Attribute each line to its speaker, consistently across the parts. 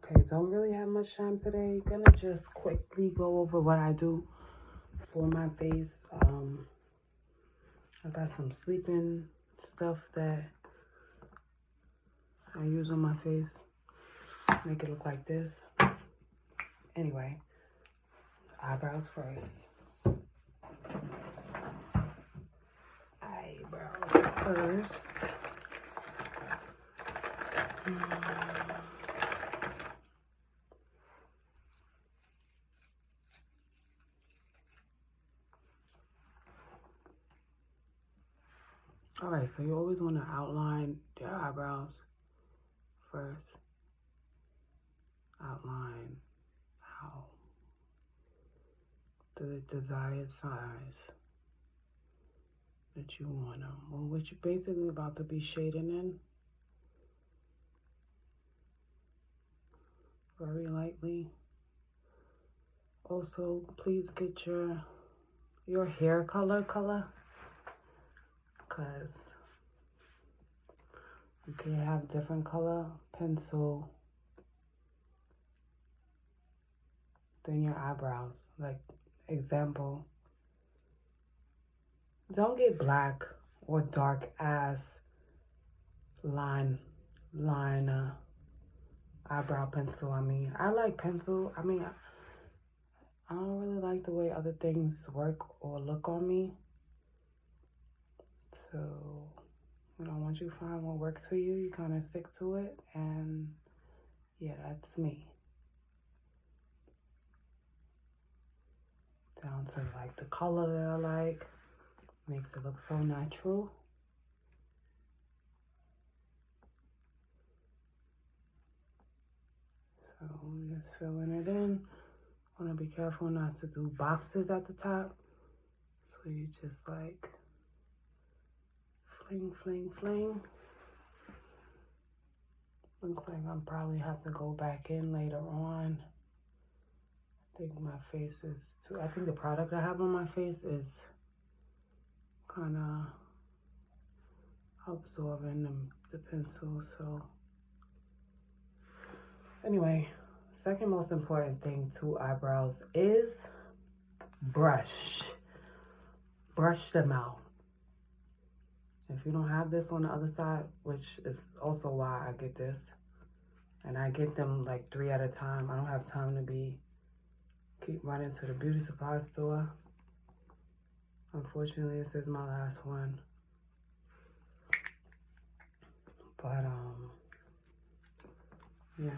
Speaker 1: Okay, don't really have much time today. Gonna just quickly go over what I do for my face. I got some sleeping stuff that I use on my face. Make it look like this. Anyway, eyebrows first. Eyebrows first. All right, so you always want to outline your eyebrows first. Outline how the desired size that you want them. Well, what you're basically about to be shading in. Very lightly. Also, please get your hair color, because you can have different color pencil than your eyebrows. Like, example, don't get black or dark ass liner eyebrow pencil. I like pencil. I don't really like the way other things work or look on me. So, once you find what works for you, you kind of stick to it. And yeah, that's me. Down to like the color that I like. Makes it look so natural. So I'm just filling it in. Want to be careful not to do boxes at the top. So you just like fling, fling, fling. Looks like I'll probably have to go back in later on. I think my face is too, I think the product I have on my face is kind of absorbing the pencil. So anyway, second most important thing to eyebrows is brush. Brush them out. If you don't have this on the other side, which is also why I get this, and I get them like 3 at a time. I don't have time to keep running to the beauty supply store. Unfortunately, this is my last one. But yeah.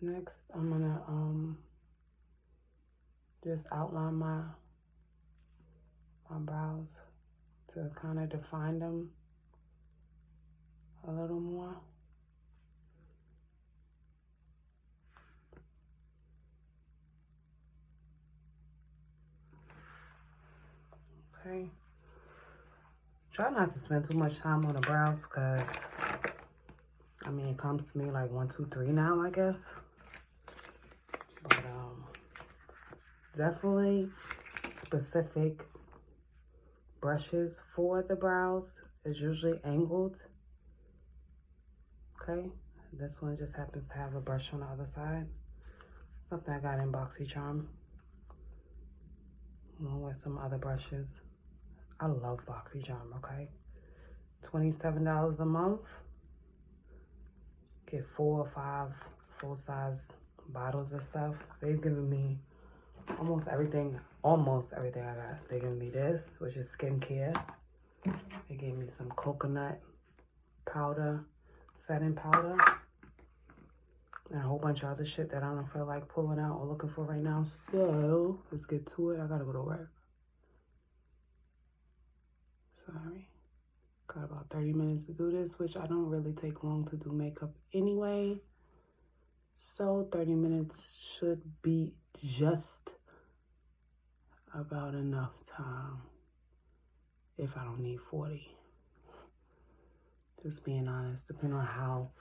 Speaker 1: Next, I'm gonna just outline my brows to kind of define them a little more. Okay. Try not to spend too much time on the brows because, it comes to me like 1, 2, 3 now, I guess. But definitely specific brushes for the brows is usually angled. Okay, this one just happens to have a brush on the other side. Something I got in BoxyCharm. Along with some other brushes. I love BoxyCharm, okay? $27 a month. Get 4 or 5 full-size bottles of stuff. They've given me almost everything I got. They gave me this, which is skincare. They gave me some coconut powder, setting powder, and a whole bunch of other shit that I don't feel like pulling out or looking for right now. So let's get to it. I gotta go to work. Sorry. Got about 30 minutes to do this, which I don't really take long to do makeup anyway. So 30 minutes should be just about enough time if I don't need 40. Just being honest, depending on how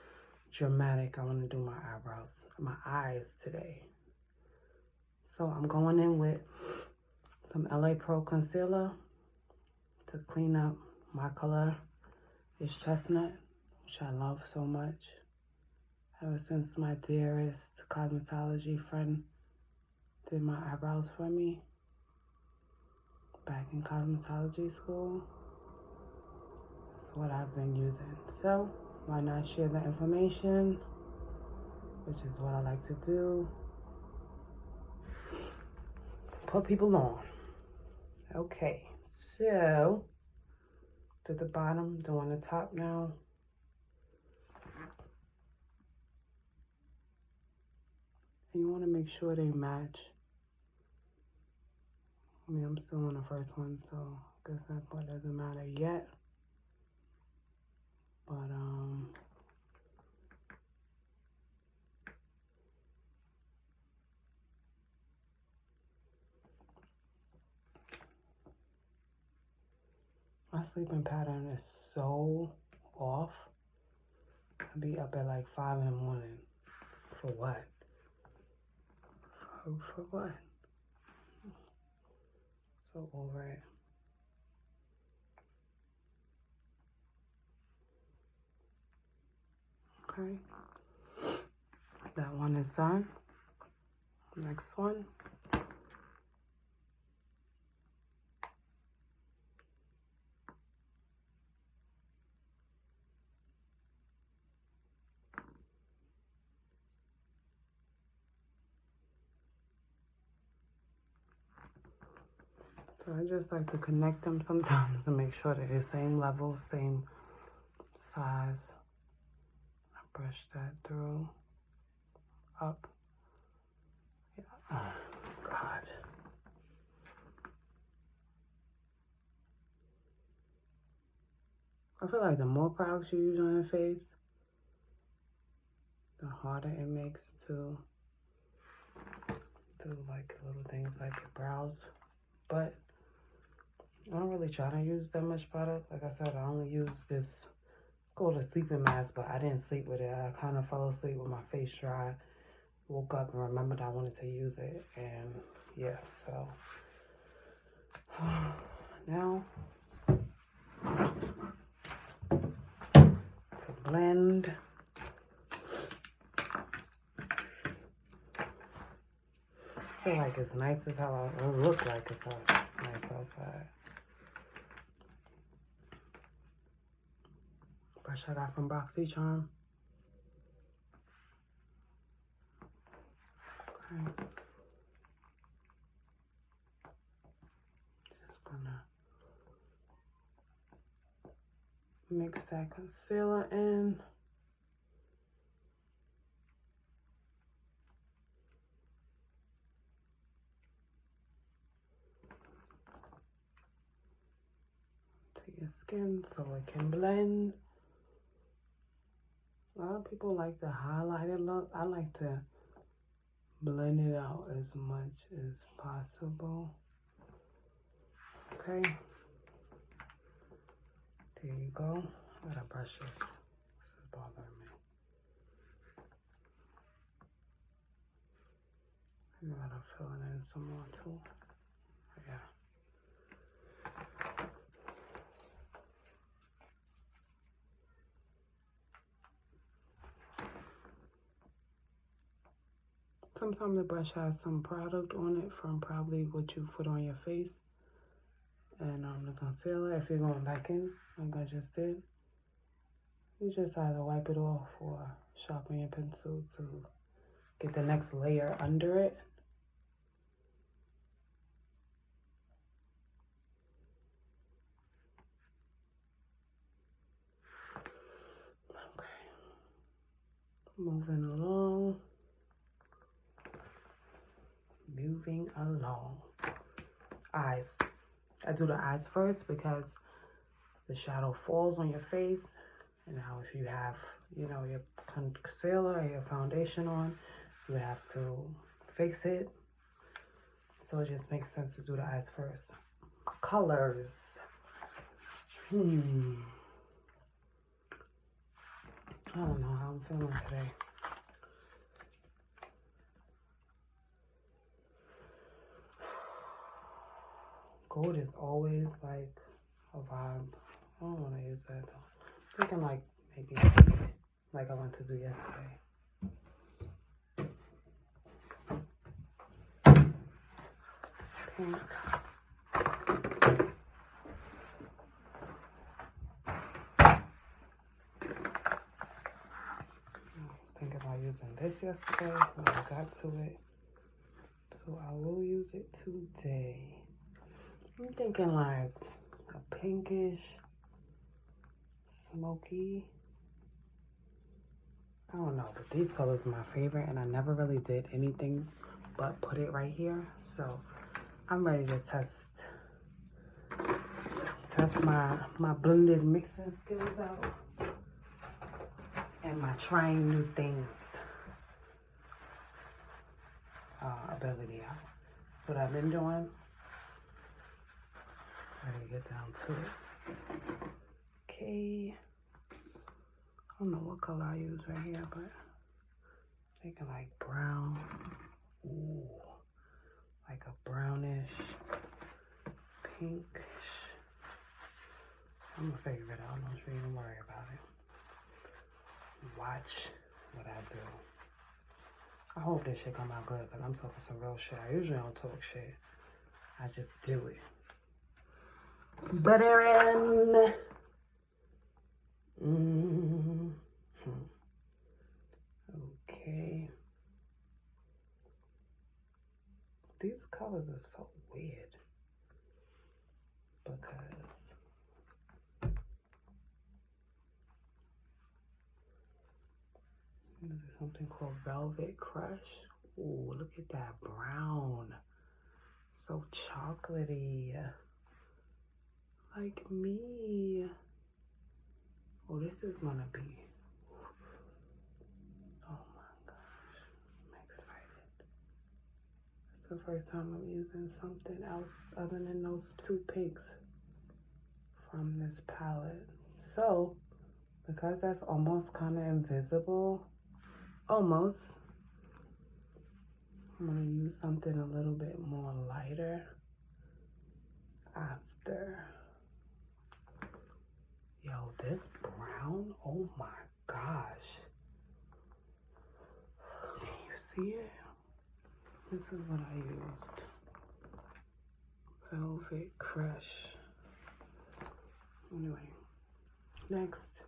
Speaker 1: dramatic I want to do my eyes today. So I'm going in with some LA Pro concealer to clean up my color is chestnut, which I love so much. Ever since my dearest cosmetology friend did my eyebrows for me back in cosmetology school, that's what I've been using. So why not share the information, which is what I like to do. Put people on. Okay, so to the bottom, doing the top now. And you want to make sure they match. I mean, I'm still on the first one, so I guess that part doesn't matter yet. But, my sleeping pattern is so off. I'll be up at like 5 in the morning. For what? For what? So over it. Okay. That one is done. Next one. So I just like to connect them sometimes to make sure they're the same level, same size. I brush that through, up. Yeah. Oh, God. I feel like the more products you use on your face, the harder it makes to do like little things like your brows. But I don't really try to use that much product. Like I said, I only use this. It's called a sleeping mask, but I didn't sleep with it. I kind of fell asleep with my face dry. Woke up and remembered I wanted to use it. And yeah, so now to blend. I feel like it's nice as hell. It looks like it's nice outside. Brush I got from BoxyCharm. Okay. Just gonna mix that concealer in. To your skin so it can blend. A lot of people like the highlighted look. I like to blend it out as much as possible. Okay. There you go. I gotta brush this. This is bothering me. I gotta fill it in some more too. Yeah. Sometimes the brush has some product on it from probably what you put on your face. And the concealer, if you're going back in, like I just did, you just either wipe it off or sharpen your pencil to get the next layer under it. Okay. Moving along. Moving along. Eyes. I do the eyes first because the shadow falls on your face. And now if you have, you know, your concealer or your foundation on, you have to fix it. So it just makes sense to do the eyes first. Colors. I don't know how I'm feeling today. Gold is always like a vibe. I don't want to use that though. Thinking like maybe pink, like I went to do yesterday. Pink. Thinking about using this yesterday when I got to it, so I will use it today. I'm thinking like a pinkish, smoky. I don't know, but these colors are my favorite, and I never really did anything but put it right here. So I'm ready to test my blended mixing skills out and my trying new things ability out. That's what I've been doing. Ready to get down to it. Okay. I don't know what color I use right here, but thinking like brown. Ooh, like a brownish, pinkish. I'm gonna figure it out. Don't you even worry about it. Watch what I do. I hope this shit come out good, because I'm talking some real shit. I usually don't talk shit. I just do it. Buttering. Okay. These colors are so weird. Because there's something called Velvet Crush. Ooh, look at that brown. So chocolatey. Like me. Oh, this is gonna be. Oh my gosh. I'm excited. It's the first time I'm using something else other than those two pinks from this palette. So, because that's almost kind of invisible, almost, I'm gonna use something a little bit more lighter after. Yo, this brown, oh my gosh. Can you see it? This is what I used. Velvet Crush. Anyway, next,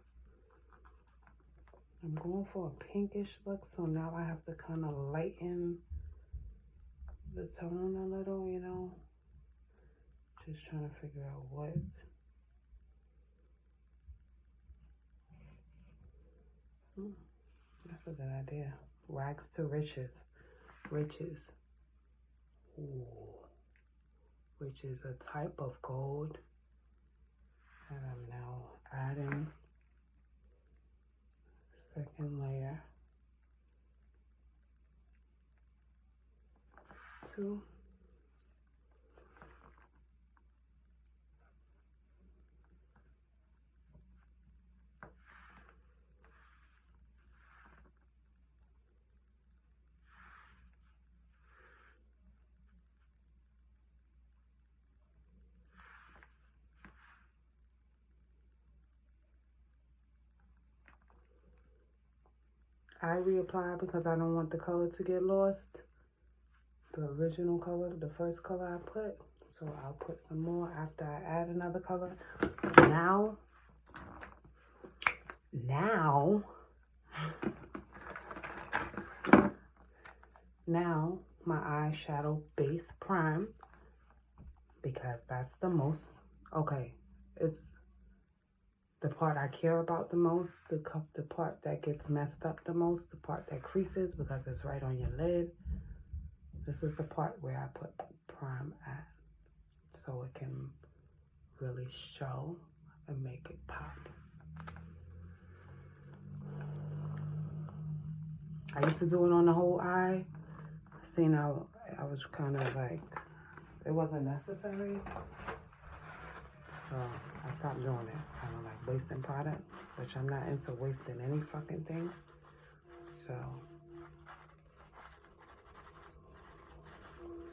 Speaker 1: I'm going for a pinkish look, so now I have to kind of lighten the tone a little, you know? Just trying to figure out what. That's a good idea. Rags to riches. Riches. Ooh. Which is a type of gold. And I'm now adding second layer to I reapply because I don't want the color to get lost. The original color, the first color I put. So I'll put some more after I add another color. Now my eyeshadow base prime, because that's the most, okay, it's the part I care about the most, the part that gets messed up the most, the part that creases because it's right on your lid. This is the part where I put prime at, so it can really show and make it pop. I used to do it on the whole eye. Seeing how I was kind of like, it wasn't necessary. So I stopped doing it. It's kind of like wasting product, which I'm not into wasting any fucking thing. So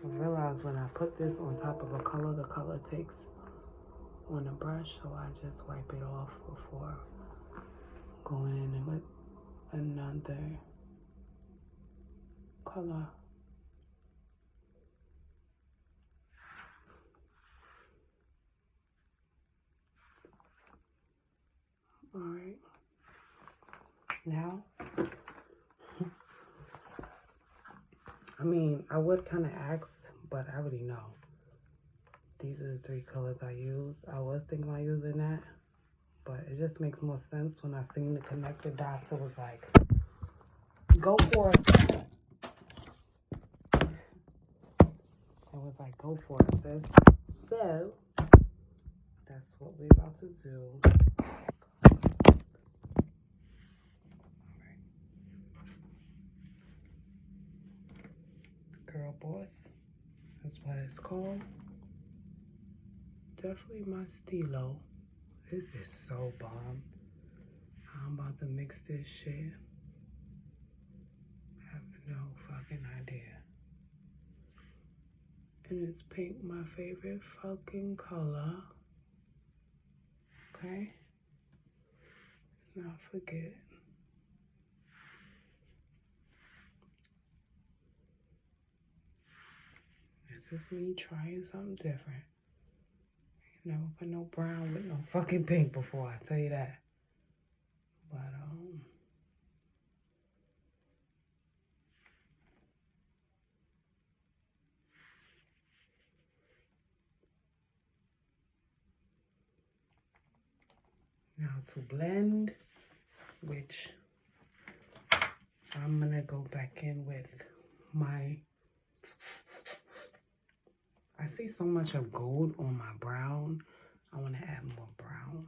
Speaker 1: I realized when I put this on top of a color, the color takes on the brush. So I just wipe it off before Going in with another color. All right. Now, I mean, I would kind of ask, but I already know. These are the 3 colors I use. I was thinking about using that, but it just makes more sense when I seen the connected dots. It was like, go for it. It was like, go for it, sis. So, that's what we're about to do. Girl Boss. That's what it's called. Definitely my stilo. This is so bomb. I'm about to mix this shit. I have no fucking idea. And it's pink, my favorite fucking color. Okay? Not forget. This is me trying something different. Never put no brown with no fucking pink before, I tell you that. But, now to blend, which I'm gonna go back in with my, I see so much of gold on my brown. I wanna add more brown.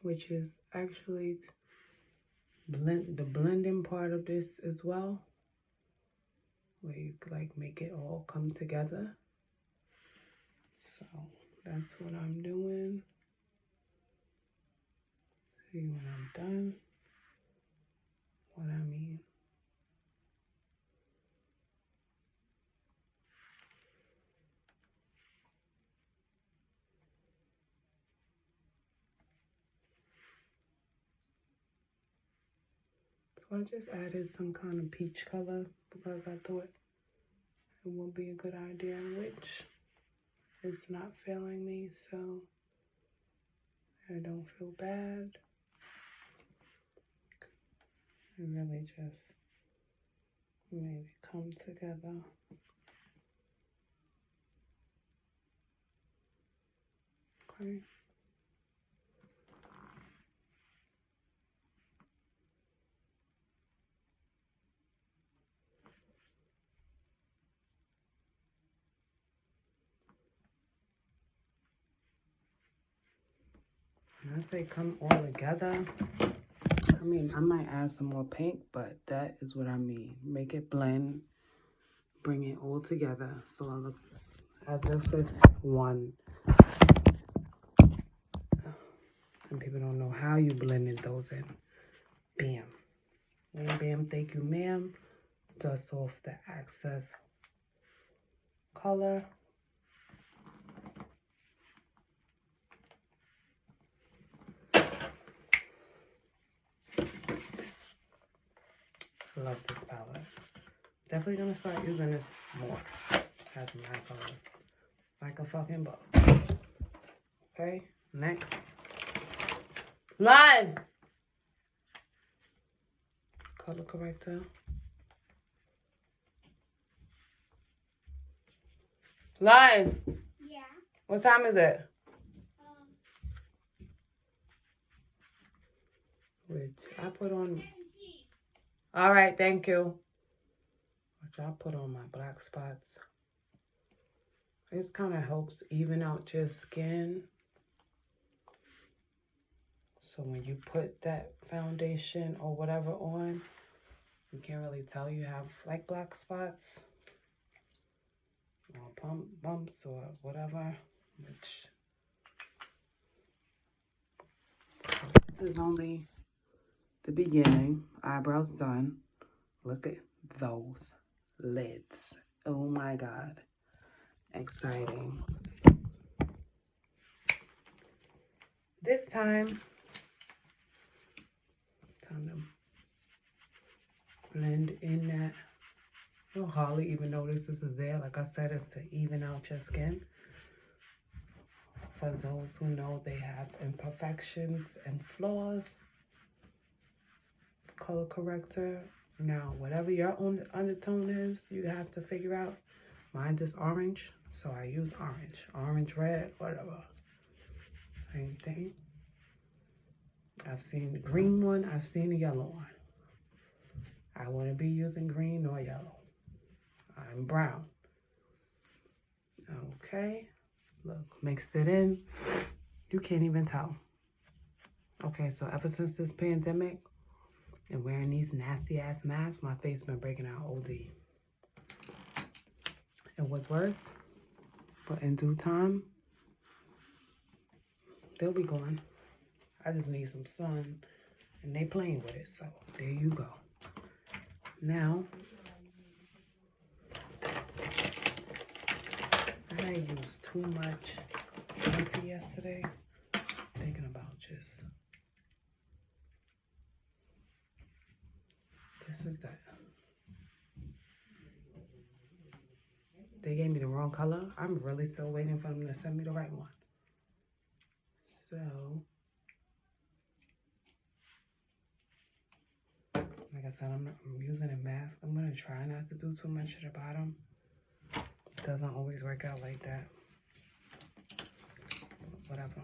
Speaker 1: Which is actually the blending part of this as well, where you could like make it all come together. So that's what I'm doing. See when I'm done, what I mean. So I just added some kind of peach color because I thought it would be a good idea, which it's not failing me, so I don't feel bad. It really just made it come together. Okay. When I say come all together, I mean, I might add some more pink, but that is what I mean. Make it blend, bring it all together so it looks as if it's one. And people don't know how you blended those in. Bam. Bam, bam, thank you, ma'am. Dust off the excess color. Love this palette. Definitely gonna start using this more as my colors. It's like a fucking book. Okay, next. Line! Color corrector. Line!
Speaker 2: Yeah.
Speaker 1: What time is it? Which I put on. All right, thank you. Which I put on my black spots. This kind of helps even out your skin. So when you put that foundation or whatever on, you can't really tell you have like black spots or bumps or whatever. Which this is only the beginning. Eyebrows done. Look at those lids. Oh my God. Exciting. This time to blend in that. You'll hardly even notice this is there. Like I said, it's to even out your skin. For those who know they have imperfections and flaws, color corrector. Now, whatever your own undertone is, you have to figure out. Mine is orange, so I use orange. Orange, red, whatever. Same thing. I've seen the green one. I've seen the yellow one. I wouldn't be using green or yellow. I'm brown. Okay. Look, mixed it in. You can't even tell. Okay, so ever since this pandemic and wearing these nasty ass masks, my face been breaking out OD. It was worse, but in due time, they'll be gone. I just need some sun, and they playing with it, so there you go. Now, I used too much anti yesterday. Thinking about just, this is that. They gave me the wrong color. I'm really still waiting for them to send me the right one. So, like I said, I'm using a mask. I'm going to try not to do too much at the bottom. It doesn't always work out like that. Whatever.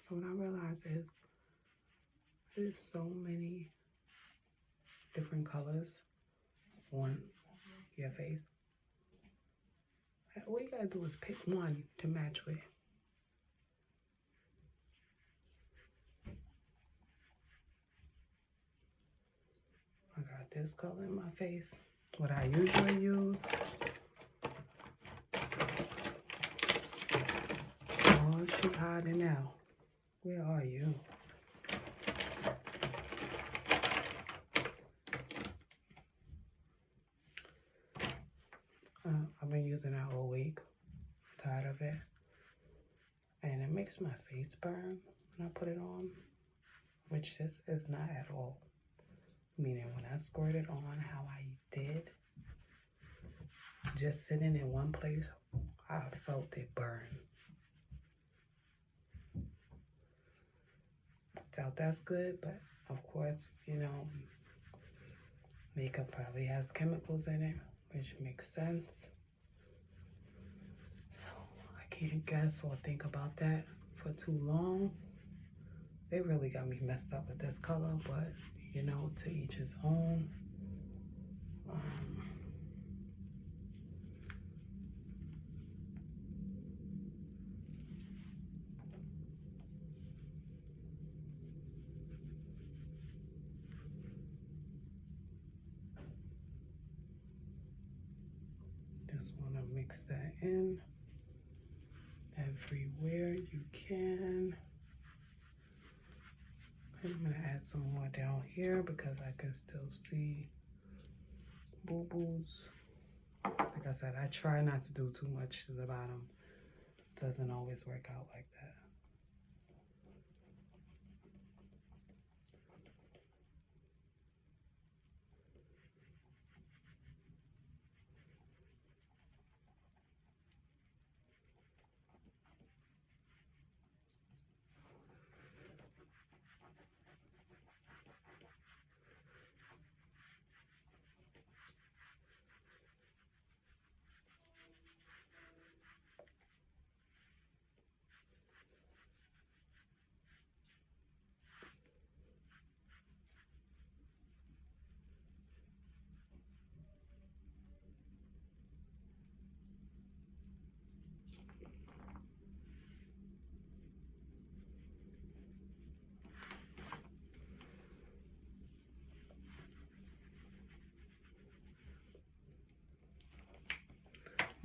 Speaker 1: So what I realized is there's so many different colors on your face. All you gotta do is pick one to match with. I got this color in my face. What I usually use. Oh, she hiding now. Where are you? I've been using that all week. I'm tired of it. And it makes my face burn when I put it on. Which this is not at all. Meaning when I squirted on how I did, just sitting in one place, I felt it burn. I doubt that's good, but of course, you know, makeup probably has chemicals in it, which makes sense. So I can't guess or think about that for too long. They really got me messed up with this color, but you know, to each his own. Just want to mix that in everywhere you can. I'm going to add some more down here because I can still see boo-boos. Like I said, I try not to do too much to the bottom. It doesn't always work out like that.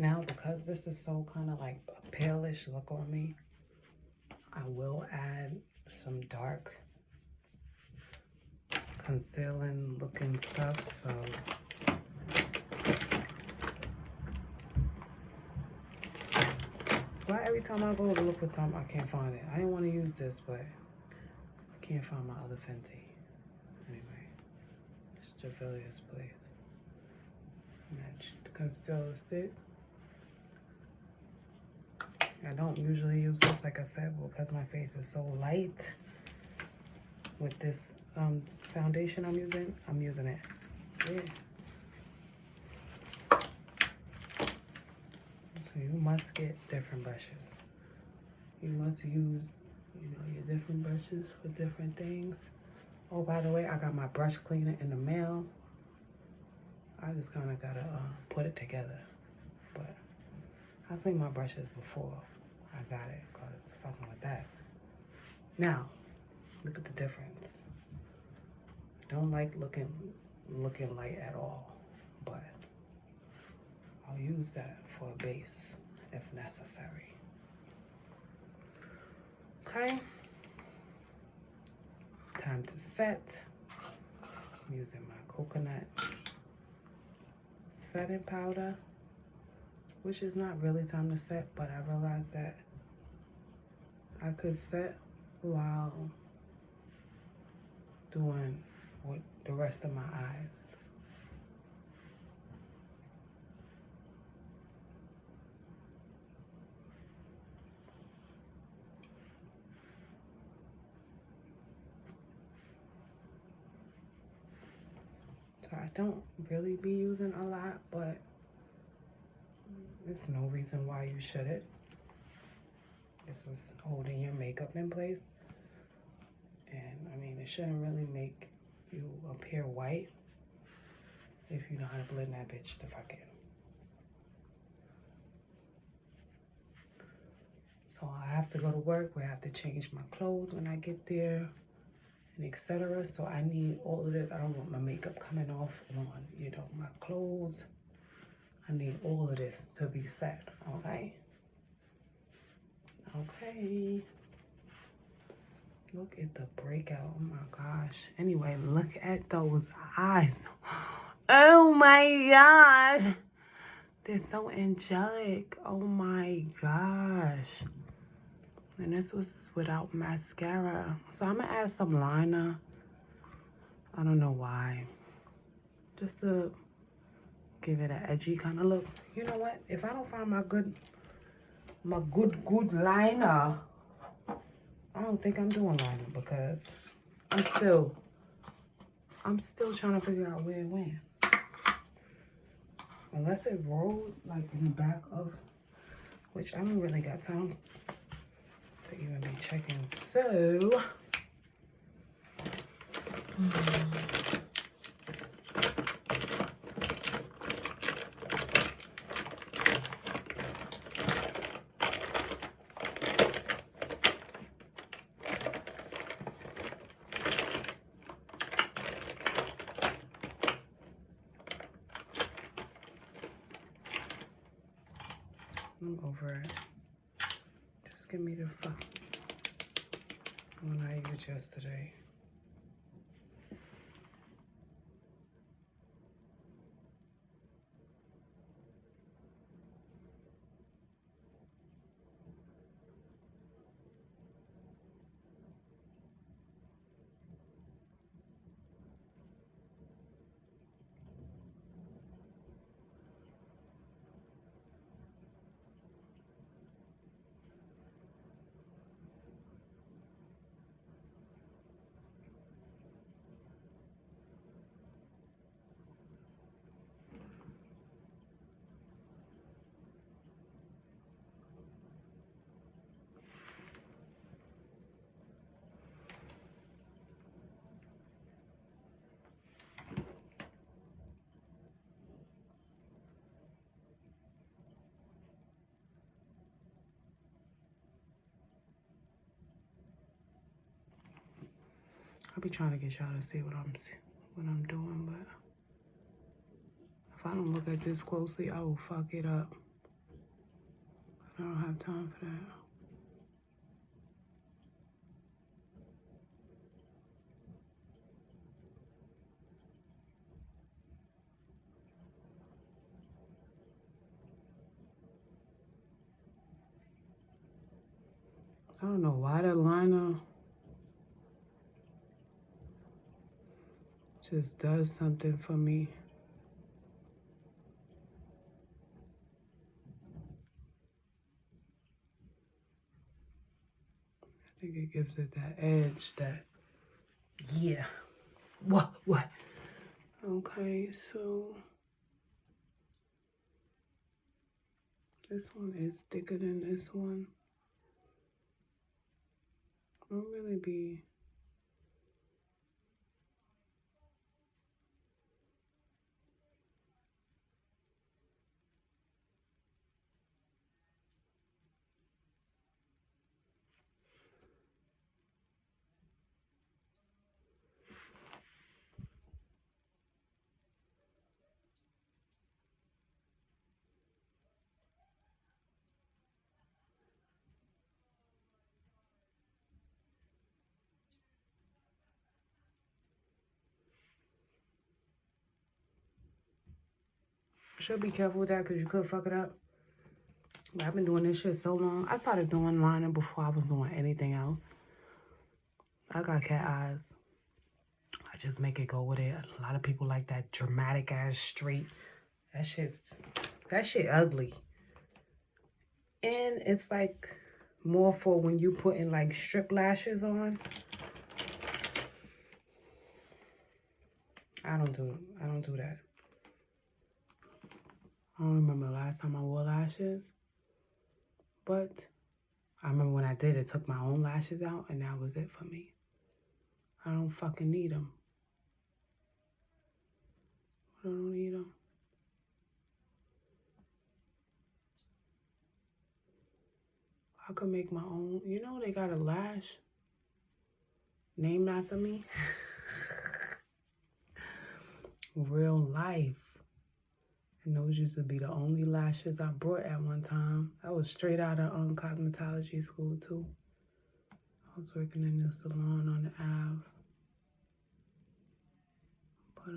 Speaker 1: Now, because this is so kind of like a palish look on me, I will add some dark concealing looking stuff, so why every time I go to look for something I can't find it? I didn't want to use this, but I can't find my other Fenty. Anyway, it's Javelia's place. Match the concealer stick. I don't usually use this, like I said, because my face is so light. With this foundation I'm using it. Yeah. So you must get different brushes. You must use, your different brushes for different things. Oh, by the way, I got my brush cleaner in the mail. I just kind of gotta put it together. But I cleaned my brushes before I got it, because fucking with that. Now, look at the difference. I don't like looking light at all, but I'll use that for a base if necessary. Okay. Time to set. I'm using my coconut setting powder, which is not really time to set, but I realized that I could set while doing with the rest of my eyes. So I don't really be using a lot, but there's no reason why you shouldn't. This is holding your makeup in place. And I mean, it shouldn't really make you appear white if you know how to blend that bitch the fuck in. So I have to go to work. We have to change my clothes when I get there, and etc. So I need all of this. I don't want my makeup coming off on, my clothes. I need all of this to be set, okay? Okay. Look at the breakout. Oh my gosh. Anyway, look at those eyes. Oh my God. They're so angelic. Oh my gosh. And this was without mascara. So I'm gonna add some liner. I don't know why. Just to give it an edgy kind of look. You know what? If I don't find my good liner, I don't think I'm doing liner, because I'm still trying to figure out where it went. Unless it rolled like in the back of, which I don't really got time to even be checking. So I'm over it. Just give me the fun one I used yesterday. I'll be trying to get y'all to see what I'm doing, but if I don't look at this closely, I will fuck it up. I don't have time for that. I don't know why the liner just does something for me. I think it gives it that edge that, yeah. What? Okay, so this one is thicker than this one. Won't really be. Should be careful with that because you could fuck it up. But I've been doing this shit so long. I started doing liner before I was doing anything else. I got cat eyes. I just make it go with it. A lot of people like that dramatic ass straight. That shit ugly. And it's like more for when you putting like strip lashes on. I don't do that. I don't remember the last time I wore lashes. But I remember when I did it, took my own lashes out, and that was it for me. I don't fucking need them. I don't need them. I could make my own. You know they got a lash named after me. Real life. And those used to be the only lashes I brought at one time. I was straight out of cosmetology school too. I was working in the salon on the Ave. But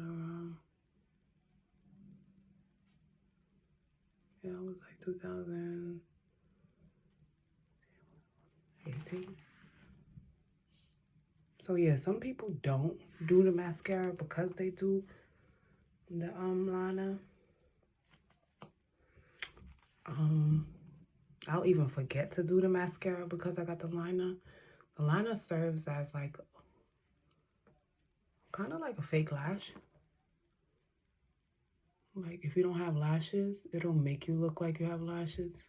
Speaker 1: yeah, it was like 2018. So yeah, some people don't do the mascara because they do the liner. I'll even forget to do the mascara because I got the liner. The liner serves as like kind of like a fake lash. Like if you don't have lashes, it'll make you look like you have lashes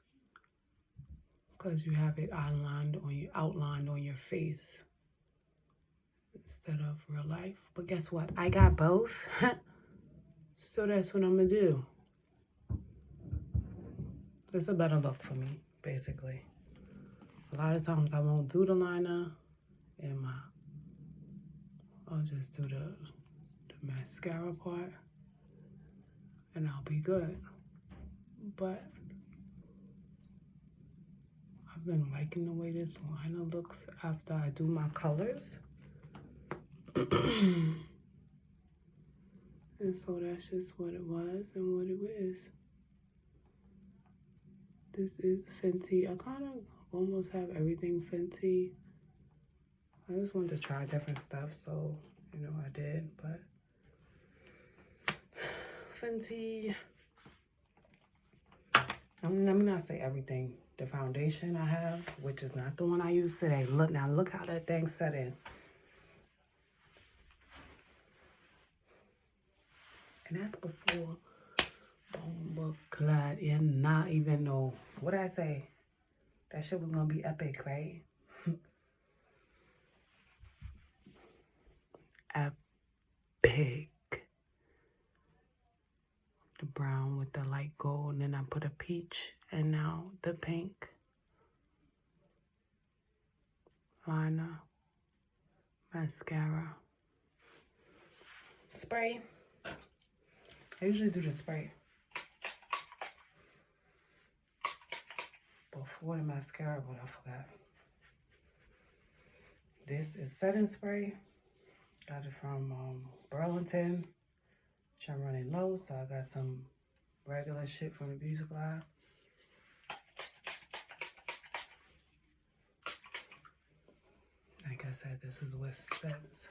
Speaker 1: because you have it outlined on your face instead of real life. But guess what? I got both. So that's what I'm gonna do. It's a better look for me, basically. A lot of times I won't do the liner and I'll just do the mascara part and I'll be good. But I've been liking the way this liner looks after I do my colors. And so that's just what it was and what it is. This is Fenty. I kind of almost have everything Fenty. I just wanted to try different stuff, so, you know, I did, but Fenty. Let me not say everything. The foundation I have, which is not the one I use today. Look how that thing set in. And that's before Bomba Clyde and not even know what I say. That shit was gonna be epic, right? Epic. The brown with the light gold, and then I put a peach, and now the pink liner, mascara, spray. I usually do the spray before the mascara, but I forgot. This is setting spray. Got it from Burlington, which I'm running low, so I got some regular shit from the beauty supply. I said, this is what sets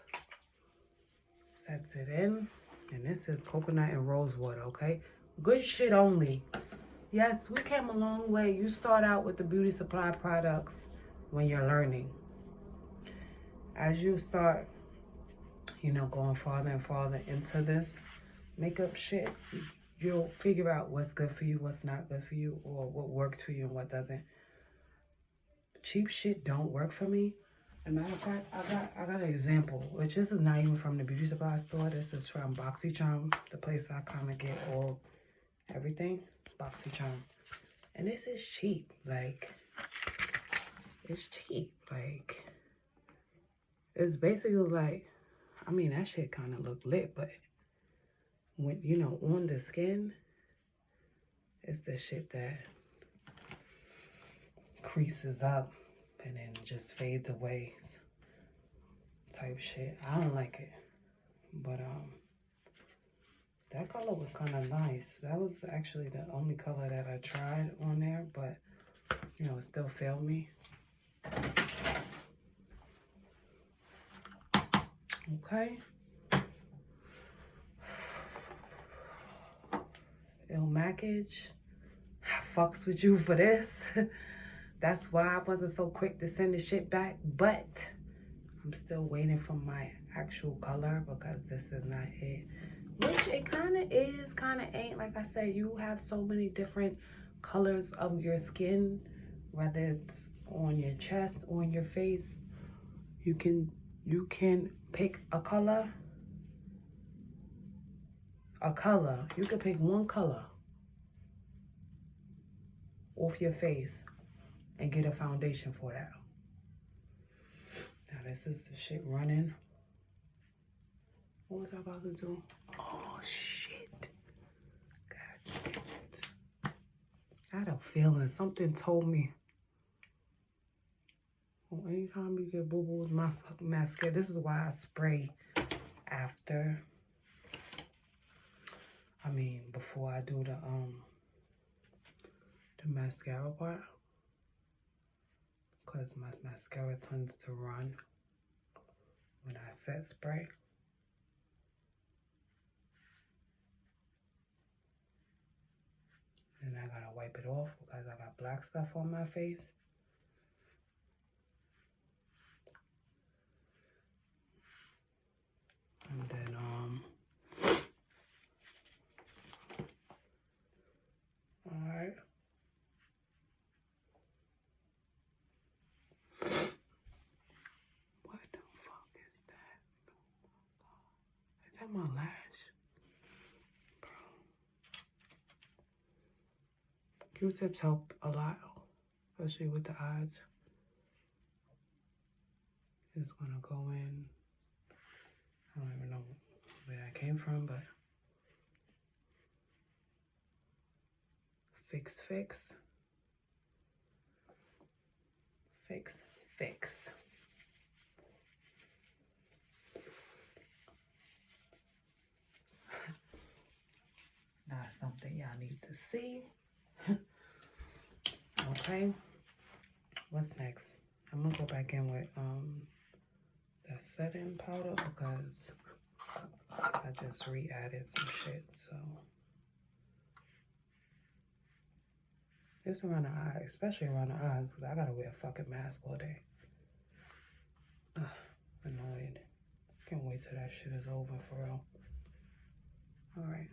Speaker 1: it in. And this is coconut and rose water, okay? Good shit only. Yes, we came a long way. You start out with the beauty supply products when you're learning. As you start, you know, going farther and farther into this makeup shit, you'll figure out what's good for you, what's not good for you, or what worked for you and what doesn't. Cheap shit don't work for me. As a matter of fact, I got an example, which this is not even from the beauty supply store. This is from BoxyCharm, the place I kind of get everything. BoxyCharm. And this is cheap. Like, it's cheap. Like, it's basically like, I mean, that shit kind of look lit, but when, you know, on the skin, it's the shit that creases up and then just fades away type shit. I don't like it. But that color was kind of nice. That was actually the only color that I tried on there, but you know, it still failed me. Okay. Il Mackage, I fucks with you for this. That's why I wasn't so quick to send the shit back, but I'm still waiting for my actual color because this is not it. Which it kind of is, kind of ain't. Like I said, you have so many different colors of your skin, whether it's on your chest, on your face. You can pick a color. You can pick one color off your face and get a foundation for that. Now this is the shit running. What was I about to do? Oh shit. God damn it. I had a feeling. Something told me. Well, anytime you get boo-boos, my fucking mascara. This is why I spray after. I mean, before I do the mascara part. Because my mascara tends to run when I set spray. And I gotta wipe it off because I got black stuff on my face. And then, alright. What the fuck is that? Is that my lash? Bro. Q-tips help a lot, especially with the eyes. It's gonna go in. I don't even know where that came from, but fix. Now something y'all need to see. Okay, what's next? I'm gonna go back in with the setting powder because I just re-added some shit, so it's around the eye, especially around the eyes, because I gotta wear a fucking mask all day. Annoyed. Can't wait till that shit is over for real. Alright.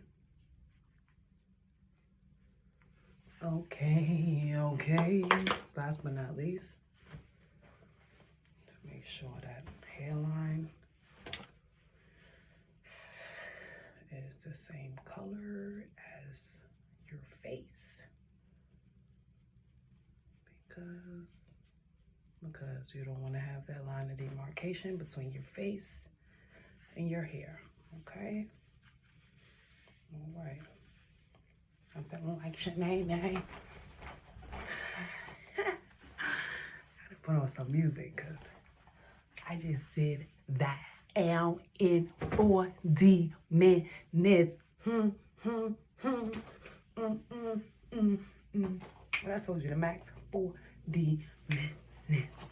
Speaker 1: Okay. Last but not least, to make sure that hairline is the same color as your face. Because you don't want to have that line of demarcation between your face and your hair, okay? All right. Something like Shanae. Gotta put on some music because I just did that out in 4D minutes. But I told you the max 4D minutes.